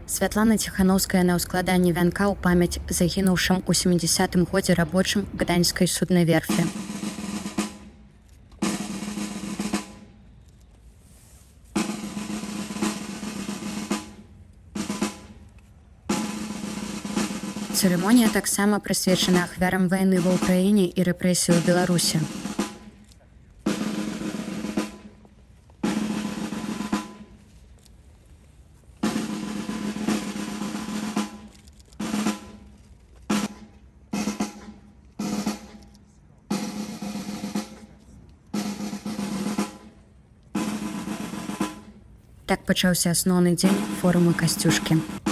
Святлана Ціханаўская на ўскладанні вянка ў памяць загінуўшым у 70-м годзе рабочым гданьскай суднай верфі. Цырымонія таксама прысвечана ахвярам вайны ва ўкраіне і рэпрэсій у Беларусі. Так пачаўся асноўны дзень форуму «Касцюшкі».